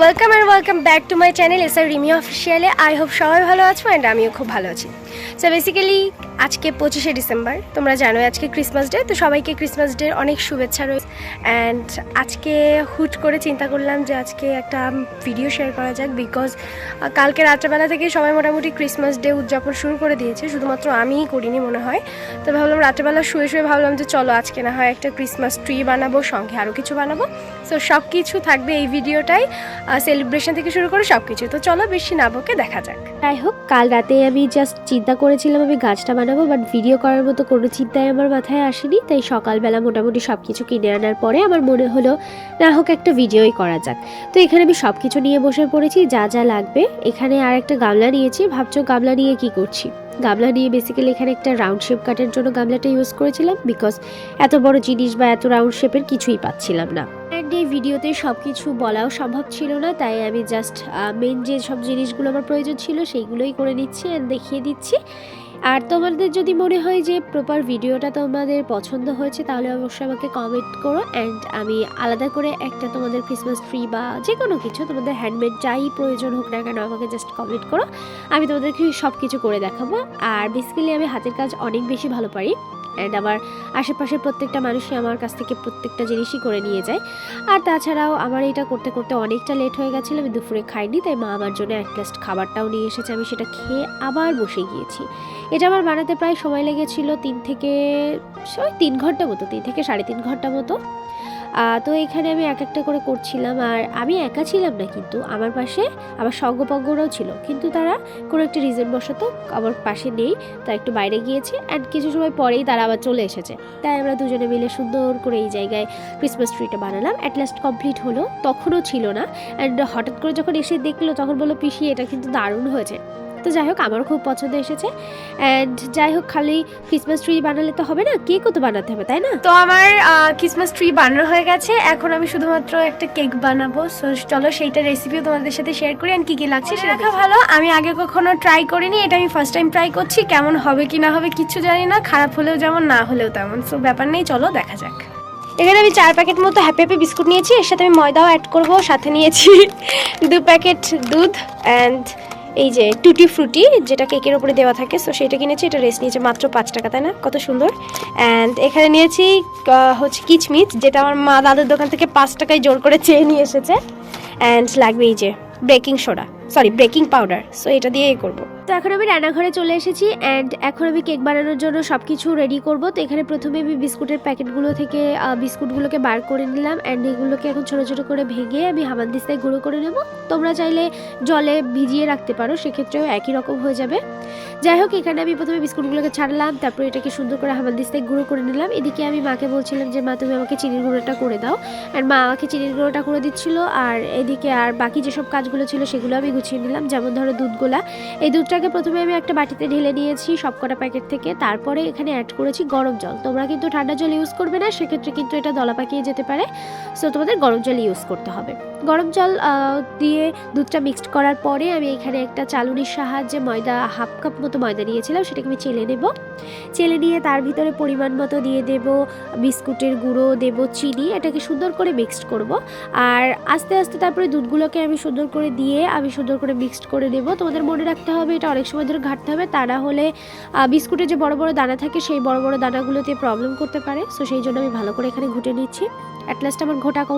Welcome and welcome back to my channel SR Rimi অফিসিয়ালে। I hope সবাই ভালো আছো অ্যান্ড আমিও খুব ভালো আছি। সো বেসিক্যালি আজকে 25শে ডিসেম্বর, তোমরা জানো আজকে ক্রিসমাস ডে, তো সবাইকে ক্রিসমাস ডে অনেক শুভেচ্ছা রয়েছে। অ্যান্ড আজকে হুট করে চিন্তা করলাম যে আজকে একটা ভিডিও শেয়ার করা যাক, বিকজ কালকে রাত্রেবেলা থেকে সবাই মোটামুটি ক্রিসমাস ডে উদযাপন শুরু করে দিয়েছে, শুধুমাত্র আমিই করিনি মনে হয়। তো ভাবলাম রাত্রেবেলা শুয়ে শুয়ে ভাবলাম যে চলো আজকে না হয় একটা ক্রিসমাস ট্রি বানাবো, সঙ্গে আরও কিছু বানাবো। সো সব কিছু থাকবে এই ভিডিওটাই, সেলিব্রেশন থেকে শুরু করে সব কিছু। তো চলো বেশি না বকে দেখা যাক। যাই হোক, কাল রাতে আমি জাস্ট চিন্তা করেছিলাম আমি গাছটা বানাবো, বাট ভিডিও করার মতো কোনো চিন্তাই আমার মাথায় আসেনি। তাই সকালবেলা মোটামুটি সব কিছু কিনে আনার পরে আমার মনে হলো না হোক একটা ভিডিওই করা যাক। তো এখানে আমি সব কিছু নিয়ে বসে পড়েছি, যা যা লাগবে। এখানে আর একটা গামলা নিয়েছি। ভাবছো গামলা নিয়ে কি করছি? গামলা নিয়ে বেসিক্যালি এখানে একটা রাউন্ড শেপ কাটের জন্য গামলাটা ইউজ করেছিলাম, বিকজ এত বড় জিনিস বা এত রাউন্ড শেপের কিছুই পাচ্ছিলাম না। অ্যান্ড এই ভিডিওতে সব কিছু বলাও সম্ভব ছিল না, তাই আমি জাস্ট মেন যে সব জিনিসগুলো আমার প্রয়োজন ছিল সেইগুলোই করে নিচ্ছি অ্যান্ড দেখিয়ে দিচ্ছি। আর তোমাদের যদি মনে হয় যে প্রপার ভিডিওটা তোমাদের পছন্দ হয়েছে তাহলে অবশ্যই আমাকে কমেন্ট করো, অ্যান্ড আমি আলাদা করে একটা তোমাদের ক্রিসমাস ট্রি বা যে কোনো কিছু তোমাদের হ্যান্ডমেড যাই প্রয়োজন হোক না কেন আমাকে জাস্ট কমেন্ট করো, আমি তোমাদেরকে সব কিছু করে দেখাবো। আর বেসিক্যালি আমি হাতের কাজ অনেক বেশি ভালো পারি, অ্যান্ড আমার আশেপাশের প্রত্যেকটা মানুষই আমার কাছ থেকে প্রত্যেকটা জিনিসই করে নিয়ে যায়। আর তাছাড়াও আমার এটা করতে করতে অনেকটা লেট হয়ে গেছিলো, আমি দুপুরে খাইনি, তাই মা আমার জন্য অ্যাটলাস্ট খাবারটাও নিয়ে এসেছে। আমি সেটা খেয়ে আবার বসে গিয়েছি। এটা আমার বানাতে প্রায় সময় লেগেছিল 3 থেকে 3 ঘন্টা মতো, 3 থেকে 3.5 ঘন্টা মতো। তো এখানে আমি এক একটা করে করছিলাম, আর আমি একা ছিলাম না, কিন্তু আমার পাশে আমার সঙ্গপঙ্গরাও ছিল, কিন্তু তারা কোনো একটা রিজন বশত আমার পাশে নেই, তারা একটু বাইরে গিয়েছে। অ্যান্ড কিছু সময় পরেই তারা আবার চলে এসেছে, তাই আমরা দুজনে মিলে সুন্দর করে এই জায়গায় ক্রিসমাস ট্রিটা বানালাম। অ্যাটলাস্ট কমপ্লিট হলো, তখনও ছিল না। অ্যান্ড হঠাৎ করে যখন এসে দেখলো তখন বললো পিসি এটা কিন্তু দারুণ হয়েছে। তো যাই হোক, আমারও খুব পছন্দ এসেছে। অ্যান্ড যাই হোক, খালি ক্রিসমাস ট্রি বানালে তো হবে না, কেকও তো বানাতে হবে, তাই না? তো আমার ক্রিসমাস ট্রি বানানো হয়ে গেছে, এখন আমি শুধুমাত্র একটা কেক বানাবো। সো চলো সেইটা রেসিপিও তোমাদের সাথে শেয়ার করি, অ্যান্ড কী কী লাগছে সেটা দেখা ভালো। আমি আগে কখনো ট্রাই করিনি, এটা আমি ফার্স্ট টাইম ট্রাই করছি। কেমন হবে কি না হবে কিচ্ছু জানি না, খারাপ হলেও যেমন না হলেও তেমন। সো ব্যাপার নেই, চলো দেখা যাক। এখানে আমি 4 প্যাকেট মতো হ্যাপি হ্যাপি বিস্কুট নিয়েছি, এর সাথে আমি ময়দাও অ্যাড করবো, সাথে নিয়েছি 2 প্যাকেট দুধ, অ্যান্ড এই যে টুটি ফ্রুটি যেটা কেকের ওপরে দেওয়া থাকে, সো সেটা কিনেছি। এটা রেস নিয়েছে মাত্র 5 টাকা, তাই না? কত সুন্দর। অ্যান্ড এখানে নিয়েছি হচ্ছে কিচমিচ, যেটা আমার মা দাদুর দোকান থেকে 5 টাকায় জোর করে চেয়ে নিয়ে এসেছে। অ্যান্ড লাগবে এই যে বেকিং পাউডার, সো এটা দিয়েই করবো। তো এখন আমি রান্নাঘরে চলে এসেছি, অ্যান্ড এখন আমি কেক বানানোর জন্য সব কিছু রেডি করব। তো এখানে প্রথমে আমি বিস্কুটের প্যাকেটগুলো থেকে বিস্কুটগুলোকে বার করে নিলাম, অ্যান্ড এগুলোকে এখন ছোটো ছোটো করে ভেঙে আমি হামানদিস্তায় গুঁড়ো করে নেব। তোমরা চাইলে জলে ভিজিয়ে রাখতে পারো, সেক্ষেত্রেও একই রকম হয়ে যাবে। যাই হোক, এখানে আমি প্রথমে বিস্কুটগুলোকে ছাড়লাম, তারপরে এটাকে সুন্দর করে হামানদিস্তায় গুঁড়ো করে নিলাম। এদিকে আমি মাকে বলছিলাম যে মা তুমি আমাকে চিনির গুঁড়োটা করে দাও, অ্যান্ড মা আমাকে চিনির গুঁড়োটা করে দিচ্ছিল। আর এদিকে আর বাকি যেসব কাজগুলো ছিল সেগুলো আমি গুছিয়ে নিলাম, যেমন ধরো দুধগোলা। এই দুধটাকে প্রথমে আমি একটা বাটিতে ঢেলে নিয়েছি সবকটা প্যাকেট থেকে, তারপরে এখানে অ্যাড করেছি গরম জল। তোমরা কিন্তু ঠান্ডা জল ইউজ করবে না, সেক্ষেত্রে কিন্তু এটা দলা পাকিয়ে যেতে পারে। সো তোমাদের গরম জল ইউজ করতে হবে। গরম জল দিয়ে দুধটা মিক্সড করার পরে আমি এখানে একটা চালুনির সাহায্যে ময়দা 1/2 কাপ মতো ময়দা নিয়েছিলাম, সেটাকে আমি চেলে নেব। চেলে নিয়ে তার ভিতরে পরিমাণ মতো দিয়ে দেব বিস্কুটের গুঁড়ো, দেব চিনি, এটাকে সুন্দর করে মিক্সড করব। আর আস্তে আস্তে তারপরে দুধগুলোকে আমি সুন্দর করে দিয়ে আমি সুন্দর করে মিক্সড করে নেব। তোমাদের মনে রাখতে হবে এটা অনেক সময় ধরে ঘাটতে হবে, তা না হলে বিস্কুটের যে বড় বড় দানা থাকে সেই বড় বড় দানাগুলোতে প্রবলেম করতে পারে। সো সেই জন্য আমি ভালো করে এখানে ঘুটে নিচ্ছি। অ্যাটলাস্ট আমার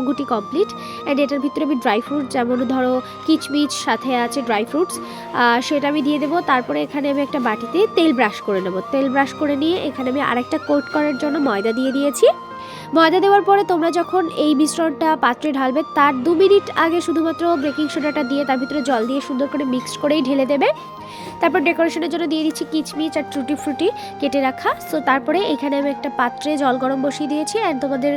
ঘুটি কমপ্লিট। অ্যান্ড এটার ভিতরে আমি ড্রাই ফ্রুট, যেমন ধরো কিচমিচ সাথে আছে ড্রাই ফ্রুটস, সেটা আমি দিয়ে দেবো। তারপরে এখানে আমি একটা বাটিতে তেল ব্রাশ করে নেব। তেল ব্রাশ করে নিয়ে এখানে আমি আরেকটা কোট করার জন্য ময়দা দিয়ে দিয়েছি। ময়দা দেওয়ার পরে তোমরা যখন এই মিশ্রণটা পাত্রে ঢালবে তার 2 মিনিট আগে শুধুমাত্র বেকিং সোডাটা দিয়ে তার ভিতরে জল দিয়ে সুন্দর করে মিক্সড করেই ঢেলে দেবে। তারপর ডেকোরেশনের জন্য দিয়ে দিচ্ছি কিচমিচ আর টুটি ফ্রুটি কেটে রাখা। সো তারপরে এখানে আমি একটা পাত্রে জল গরম বসিয়ে দিয়েছি, অ্যান্ড তোমাদের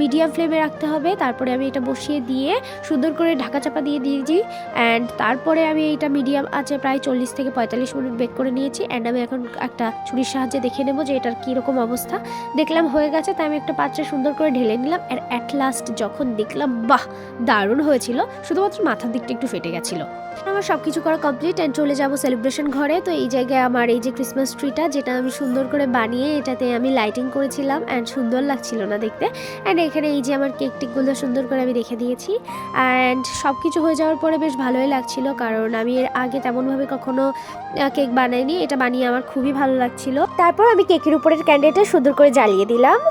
মিডিয়াম ফ্লেমে রাখতে হবে। তারপরে আমি এটা বসিয়ে দিয়ে সুন্দর করে ঢাকা চাপা দিয়ে দিয়েছি, অ্যান্ড তারপরে আমি এটা মিডিয়াম আছে প্রায় 40 থেকে 45 মিনিট বেক করে নিয়েছি। অ্যান্ড আমি এখন একটা ছুরির সাহায্যে দেখে নেব যে এটার কীরকম অবস্থা। দেখলাম হয়ে গেছে, তাই আমি একটা পাত্রে সুন্দর করে ঢেলে নিলাম। আর অ্যাট লাস্ট যখন দেখলাম বাহ দারুণ হয়েছিল, শুধুমাত্র মাথার দিকটা একটু ফেটে গেছিলো। আমার সব কিছু করা কমপ্লিট, অ্যান্ড চলে যাবো সেলিব্রেশন সেলিব্রেশন ঘরে। তো এই জায়গায় আমার এই যে ক্রিসমাস ট্রিটা, যেটা আমি সুন্দর করে বানিয়ে এটাতে আমি লাইটিং করেছিলাম অ্যান্ড সুন্দর লাগছিল না দেখতে। অ্যান্ড এখানে এই যে আমার কেক টিকগুলো সুন্দর করে আমি রেখে দিয়েছি। অ্যান্ড সব কিছু হয়ে যাওয়ার পরে বেশ ভালোই লাগছিল, কারণ আমি এর আগে তেমনভাবে কখনো কেক বানাইনি। এটা বানিয়ে আমার খুবই ভালো লাগছিল। তারপর আমি কেকের উপরের ক্যান্ডেলটা সুন্দর করে জ্বালিয়ে দিলাম।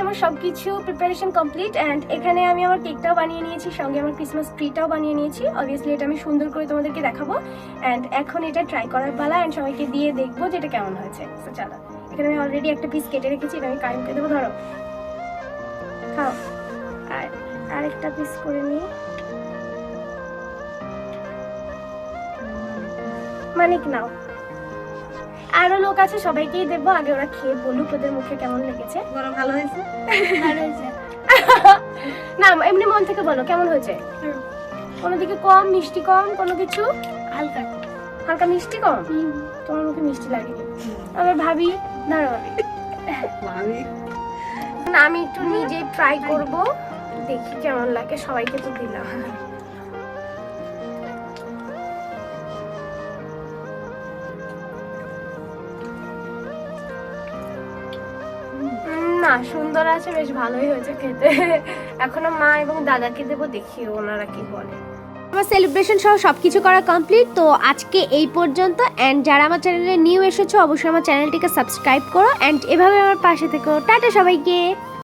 আমার সবকিছু প্রিপারেশন কমপ্লিট অ্যান্ড এখানে আমি আমার কেকটাও বানিয়ে নিয়েছি, সঙ্গে আমার ক্রিসমাস ট্রিটাও বানিয়ে নিয়েছি। অবভিয়াসলি এটা আমি সুন্দর করে তোমাদেরকে দেখাবো অ্যান্ড এখন এটা ট্রাই করার পালা অ্যান্ড সবাইকে দিয়ে দেখবো যে এটা কেমন হয়েছে। তো চলো, এখানে আমি অলরেডি একটা পিস কেটে রেখেছি, এটা আমি কায়ুমকে দেবো। ধরো, খাও। আর আরেকটা পিস করে নিই। মানিক নাও। আরো লোক আছে, সবাইকেই দেবো। আগে ওরা খেয়ে বলুক ওদের মুখে কেমন লেগেছে। ভালো হয়েছে, ভালো হয়েছে। না, এমনি মন থেকে বলো কেমন হয়েছে। কোনো দিকে কম মিষ্টি, কম কোনো কিছু? হালকা হালকা মিষ্টি কম। তোমার মুখে মিষ্টি লাগে। আমার ভাবি দাঁড়াও, না আমি একটু নিজে ট্রাই করব, দেখি কেমন লাগে। সবাইকে তো দিলাম। না, সুন্দর আছে, বেশ ভালোই হয়েছে খেতে। এখনো মা এবং দাদাকে দেবো, দেখি ওনারা কি বলে। আমার সেলিব্রেশন সহ সবকিছু করা কমপ্লিট। তো আজকে এই পর্যন্ত। অ্যান্ড যারা আমার চ্যানেলে নিউ এসেছো অবশ্যই আমার চ্যানেলটিকে সাবস্ক্রাইব করো অ্যান্ড এভাবে আমার পাশে থেকো। টাটা সবাইকে।